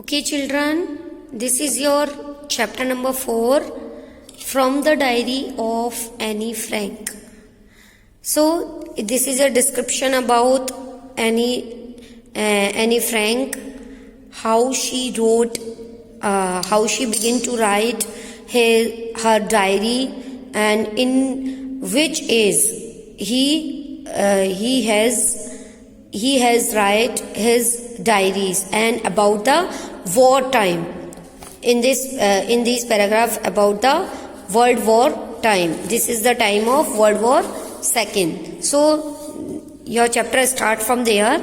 Okay, children, this is your chapter number 4 from the diary of Annie Frank. So, this is a description about Annie Frank, how she wrote, how she began to write her diary, and in which is he has write his diaries and about the war time in this paragraph about the World War time. This is the time of World War II. So your chapter start from there.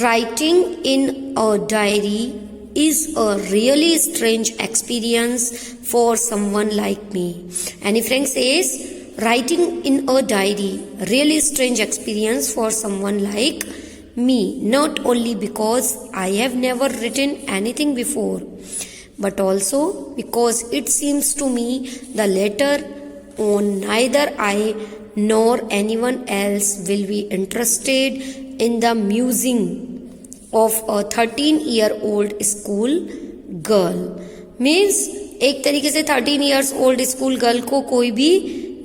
Writing in a diary is a really strange experience for someone like me. Annie Frank says, writing in a diary, really strange experience for someone like me, not only because I have never written anything before, but also because it seems to me the later on neither I nor anyone else will be interested in the musing of a 13-year-old school girl. Means एक तरीके से 13 years old school girl को कोई भी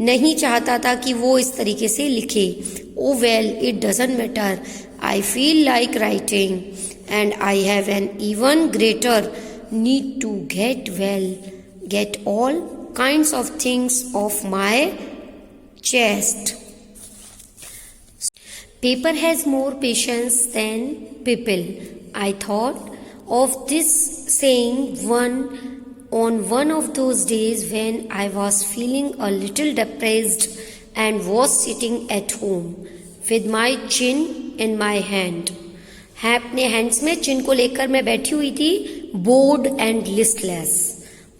नहीं चाहता था कि वो इस तरीके से लिखे. Oh well, it doesn't matter. I feel like writing and I have an even greater need to get all kinds of things off my chest. Paper has more patience than people. I thought of this saying on one of those days when I was feeling a little depressed and was sitting at home with my chin in my hand. अपने hands में चिन को लेकर मैं बैठी हुई थी, bored and listless,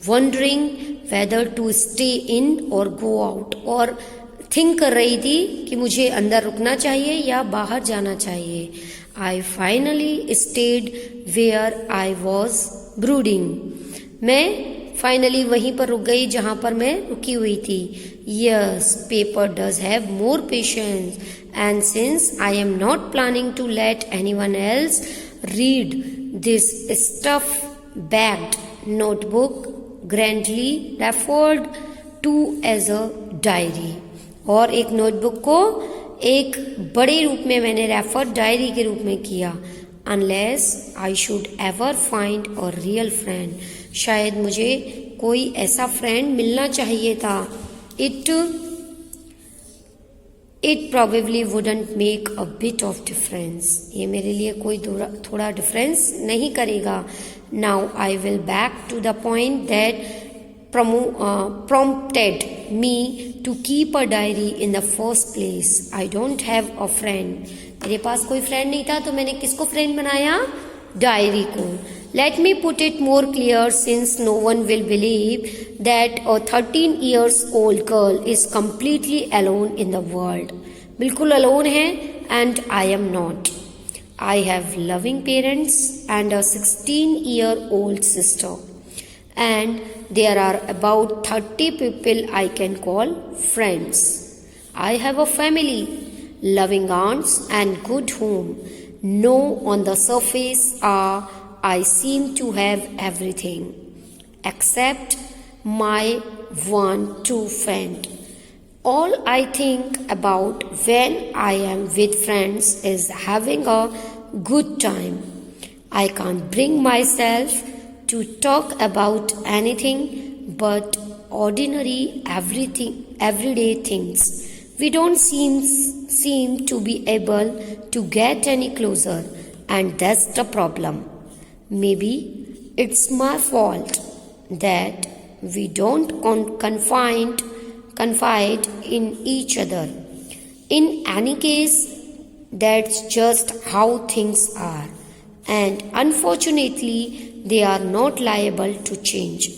wondering whether to stay in or go out, और think कर रही थी कि मुझे अंदर रुकना चाहिए या बाहर जाना चाहिए. I finally stayed where I was brooding. मैं फाइनली वहीं पर रुक गई जहां पर मैं रुकी हुई थी. Yes, paper does have more patience, and since I am not planning to let anyone else read this stuff-bagged notebook grandly referred to as a diary, और एक नोटबुक को एक बड़े रूप में मैंने रेफर डायरी के रूप में किया. Unless I should ever find a real friend, शायद मुझे कोई ऐसा फ्रेंड मिलना चाहिए था. It probably wouldn't make a bit of difference. ये मेरे लिए कोई थोड़ा डिफरेंस नहीं करेगा. Now I will back to the point that prompted me to keep a diary in the first place. I don't have a friend. मेरे पास कोई friend नहीं था तो मैंने किसको फ्रेंड बनाया? डायरी को. Let me put it more clear since no one will believe that a 13 years old girl is completely alone in the world. बिल्कुल alone है and I am not. I have loving parents and a 16-year-old sister. And there are about 30 people I can call friends. I have a family, loving aunts and good home. No, on the surface I seem to have everything except my one true friend. All I think about when I am with friends is having a good time. I can't bring myself to talk about anything but ordinary everyday things. We don't seem to be able to get any closer, and that's the problem. Maybe it's my fault that we don't confide in each other. In any case, that's just how things are, and unfortunately they are not liable to change.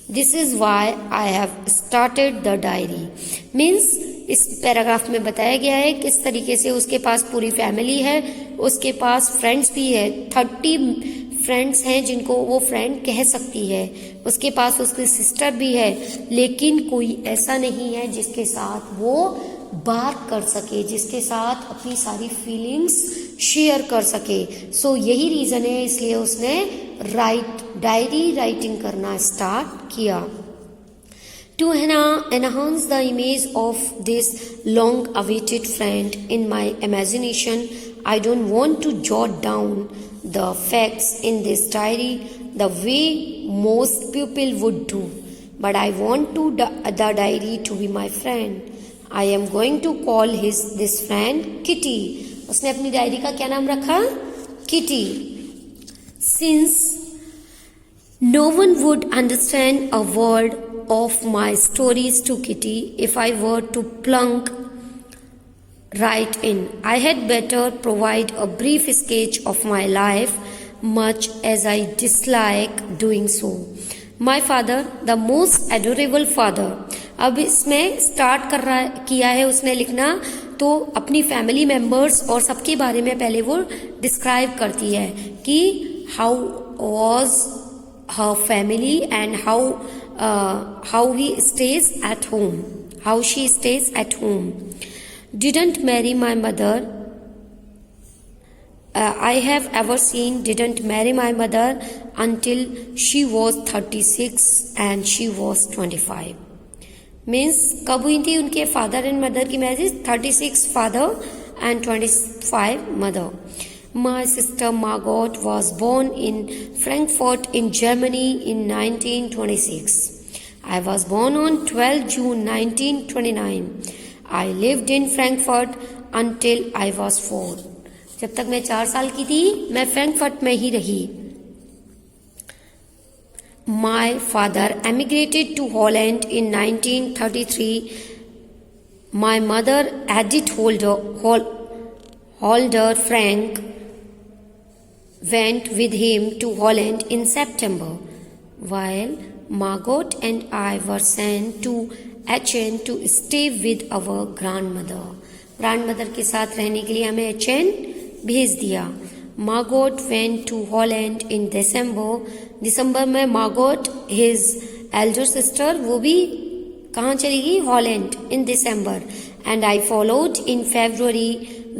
This is why I have started the diary. Means इस paragraph में बताया गया है किस तरीके से उसके पास पूरी फैमिली है, उसके पास फ्रेंड्स भी है, 30 फ्रेंड्स हैं जिनको वो फ्रेंड कह सकती है, उसके पास उसकी सिस्टर भी है, लेकिन कोई ऐसा नहीं है जिसके साथ वो बात कर सके, जिसके साथ अपनी सारी फीलिंग्स शेयर कर सके. सो यही रीज़न है इसलिए उसने डायरी राइटिंग करना स्टार्ट किया। To enhance the image of this long-awaited friend in my imagination, I don't want to jot down the facts in this diary the way most people would do, but I want the diary to be my friend. I am going to call this friend Kitty. उसने अपनी diary का क्या नाम रखा? Kitty. Since no one would understand a word of my stories to Kitty if I were to plunk right in, I had better provide a brief sketch of my life, much as I dislike doing so. My father, the most adorable father. अब इसमें start किया है उसने लिखना, तो अपनी family members और सबके बारे में पहले वो डिस्क्राइब करती है कि how was her family and how he stays at home, how she stays at home. Didn't marry my mother. I have ever seen didn't marry my mother until she was 36 and she was 25. Means कब हुई थी उनके father and mother की marriage? 36 father and 25 mother. My sister Margot was born in Frankfurt in Germany in 1926. I was born on 12 June 1929. I lived in Frankfurt until I was 4. जब तक मैं 4 साल की थी मैं फ्रैंकफर्ट में ही रही। My father emigrated to Holland in 1933. My mother, Edith Holder Frank, went with him to Holland in September, while Margot and I were sent to Aachen to stay with our grandmother. Grandmother के साथ रहने के लिए हमें एचेन भेज दिया। Margot went to Holland in December. दिसंबर में Margot, his elder sister, वो भी कहाँ चली गई? Holland in December. And I followed in February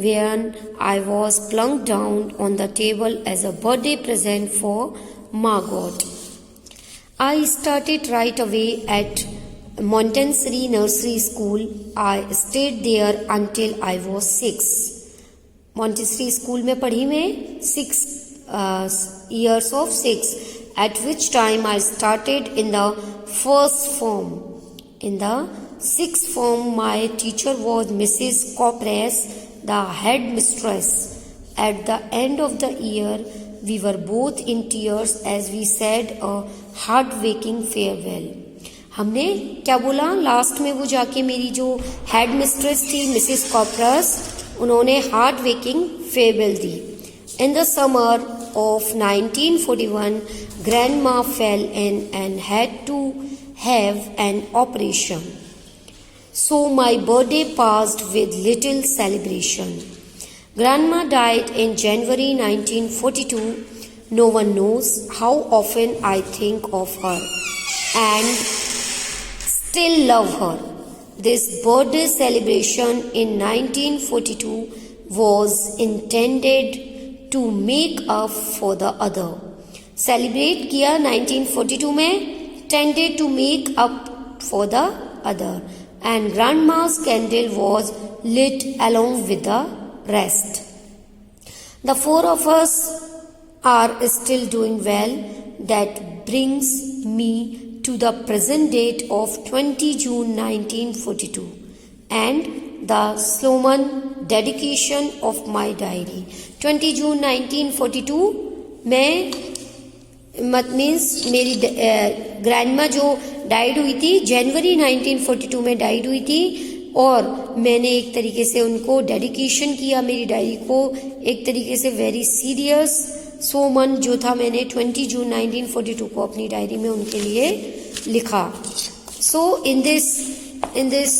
when I was plunked down on the table as a birthday present for Margot. I started right away at Montessori Nursery School. I stayed there until I was 6. Montessori School में पढ़ी मैं 6 years of 6, at which time I started in the first form. In the sixth form, my teacher was Mrs. Copress, the headmistress. At the end of the year, we were both in tears as we said a heartbreaking farewell. हमने क्या बोला? Last में वो जाके मेरी जो head mistress थी Mrs कॉपरस, उन्होंने heart-breaking farewell the. In the summer of 1941, Grandma fell ill and had to have an operation. So my birthday passed with little celebration. Grandma died in January 1942. No one knows how often I think of her and still love her. This birthday celebration in 1942 was intended to make up for the other. Celebrate किया 1942 में, tended to make up for the other. And grandma's candle was lit along with the rest. The 4 of us are still doing well. That brings me to the present date of 20 June 1942 and the solemn dedication of my diary. 20 June 1942 में means मेरी grandma जो died हुई थी जनवरी 1942 में died हुई थी, और मैंने एक तरीके से उनको डेडिकेशन किया मेरी डायरी को, एक तरीके से वेरी सीरियस सोमन जो था मैंने 20 जून 1942 को अपनी डायरी में उनके लिए लिखा. So in this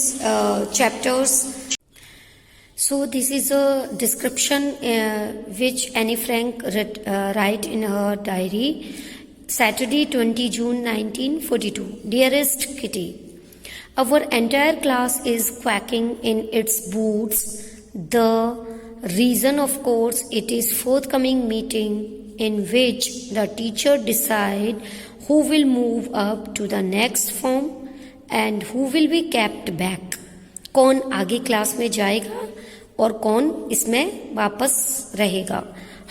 chapters. So this is a description which Anne Frank write in her diary. Saturday 20 June 1942. Dearest Kitty, our entire class is quacking in its boots. The reason, of course, it is forthcoming meeting in which the teacher decide who will move up to the next form and who will be kept back. कौन आगे class में जाएगा और कौन इसमें वापस रहेगा.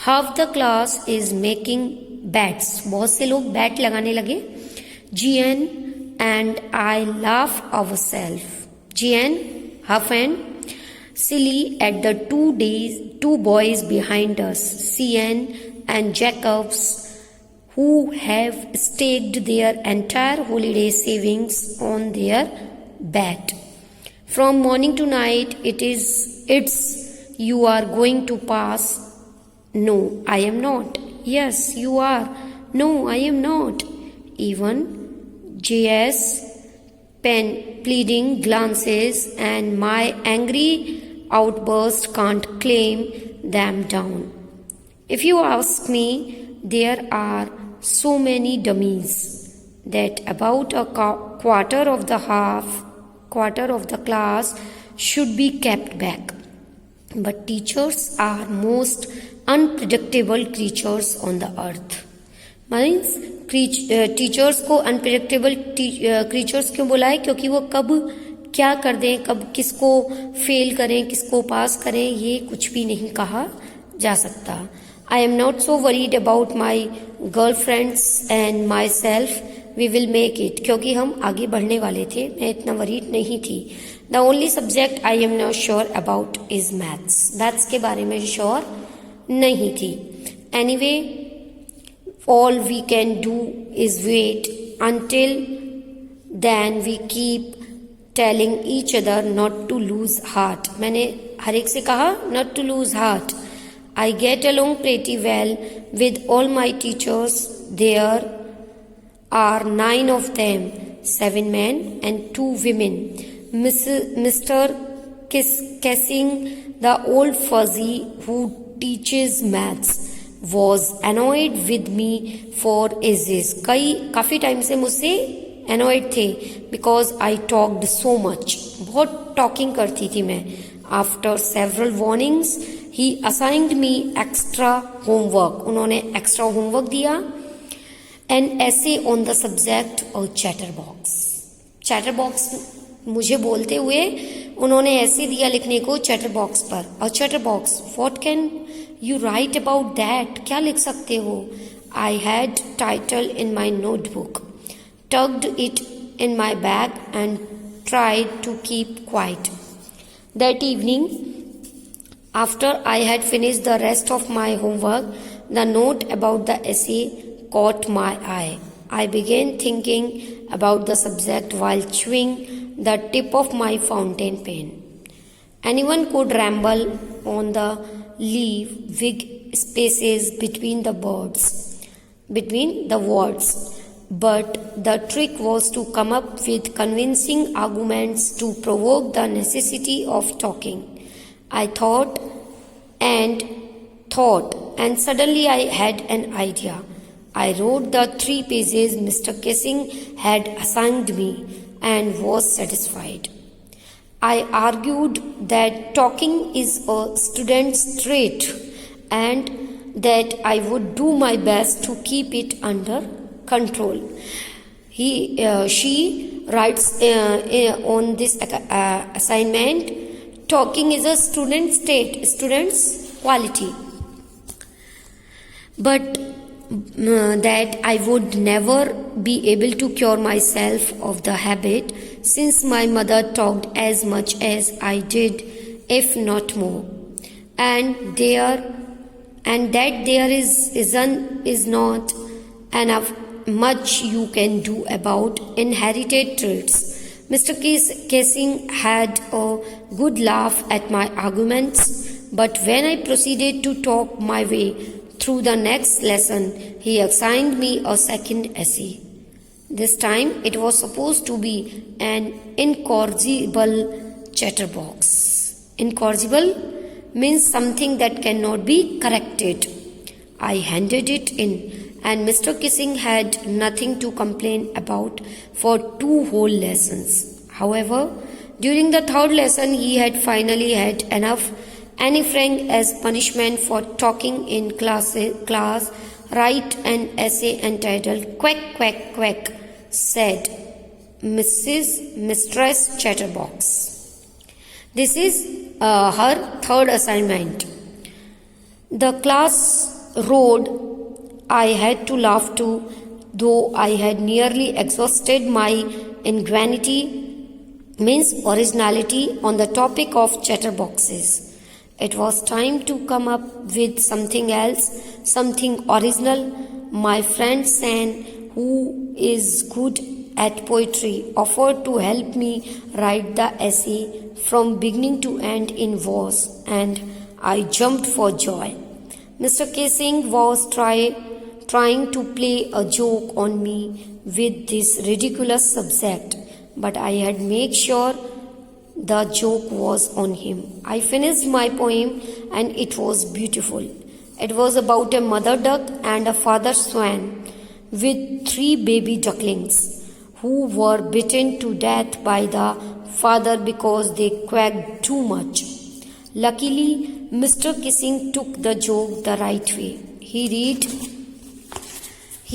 Half the class is making bets. बहुत से लोग बैट लगाने लगे. GN and I laugh ourselves. GN, half and silly at the two boys behind us, CN and Jacobs, who have staked their entire holiday savings on their bet. From morning to night, it's you are going to pass. No, I am not. Yes, you are. No, I am not. Even JS pen pleading glances and my angry outburst can't claim them down. If you ask me, there are so many dummies that about a quarter of the class should be kept back. But teachers are most unpredictable creatures on the earth. Means teachers को unpredictable creatures क्यों बोला है? क्योंकि वो कब क्या कर दें, कब किसको फेल करें, किसको पास करें, ये कुछ भी नहीं कहा जा सकता. I am not so worried about my girlfriends and myself, we will make it. क्योंकि हम आगे बढ़ने वाले थे, मैं इतना वरीड नहीं थी. The only subject I am not sure about is maths. Maths के बारे में श्योर नहीं थी. Anyway, all we can do is wait. Until then we keep telling each other not to lose heart. मैंने हर एक से कहा not to lose heart. I get along pretty well with all my teachers. There are 9 of them, 7 men and 2 women. Mr. Kessing, the old fuzzy who teaches maths, was annoyed with me for ages. काफी time से मुझसे annoyed थे because I talked so much. बहुत talking करती थी मैं. After several warnings, he assigned me extra homework. उन्होंने extra homework दिया. An essay on the subject of chatterbox. Chatterbox मुझे बोलते हुए उन्होंने ऐसे दिया लिखने को चैटरबॉक्स पर. और chatterbox, what can you write about that? क्या लिख सकते हो? I had title in my notebook, tugged it in my bag and tried to keep quiet. That evening, after I had finished the rest of my homework, the note about the essay caught my eye. I began thinking about the subject while chewing the tip of my fountain pen. Anyone could ramble on the leave big spaces between the words, but the trick was to come up with convincing arguments to provoke the necessity of talking. I thought, and suddenly I had an idea. I wrote the 3 pages Mr. Kissing had assigned me and was satisfied. I argued that talking is a student's trait and that I would do my best to keep it under control. She writes on this assignment, talking is a student's trait, student's quality. But that I would never be able to cure myself of the habit, since my mother talked as much as I did, if not more, and that there is not enough much you can do about inherited traits. Mr. Kissing had a good laugh at my arguments, but when I proceeded to talk my way through the next lesson, he assigned me a second essay. This time it was supposed to be an incorrigible chatterbox. Incorrigible means something that cannot be corrected. I handed it in, and Mr. Kissing had nothing to complain about for 2 whole lessons. However, during the 3rd lesson, he had finally had enough Annie Frank, as punishment for talking in class, write an essay entitled Quack, Quack, Quack, said Mistress Chatterbox. This is her third assignment. The class roared. I had to laugh too, though I had nearly exhausted my ingenuity, means originality, on the topic of chatterboxes. It was time to come up with something else, something original. My friend San, who is good at poetry, offered to help me write the essay from beginning to end in verse, and I jumped for joy. Mr. Kissing was trying to play a joke on me with this ridiculous subject, but I had made sure the joke was on him. I finished my poem and it was beautiful. It was about a mother duck and a father swan with 3 baby ducklings who were bitten to death by the father because they quacked too much. Luckily, Mr. Kissing took the joke the right way. He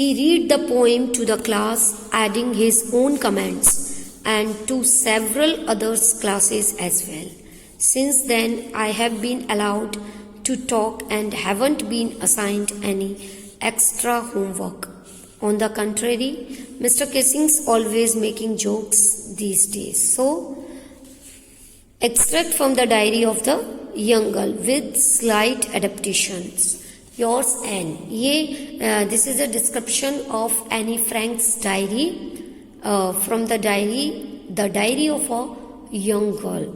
read the poem to the class, adding his own comments, and to several others' classes as well. Since then, I have been allowed to talk and haven't been assigned any extra homework. On the contrary, Mr. Kissing's always making jokes these days. So, extract from the diary of the young girl with slight adaptations. Yours, Anne. This is a description of Annie Frank's diary from the diary of a young girl.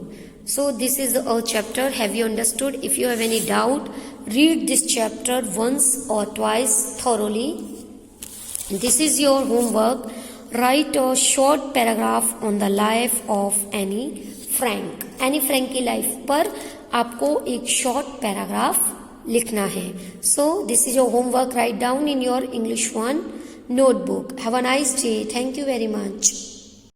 So this is a chapter. Have you understood? If you have any doubt, read this chapter once or twice thoroughly. This is your homework. Write a short paragraph on the life of Annie Frank. Annie Frank की life पर आपको एक short paragraph लिखना है. So this is your homework. Write down in your English 1 notebook. Have a nice day. Thank you very much.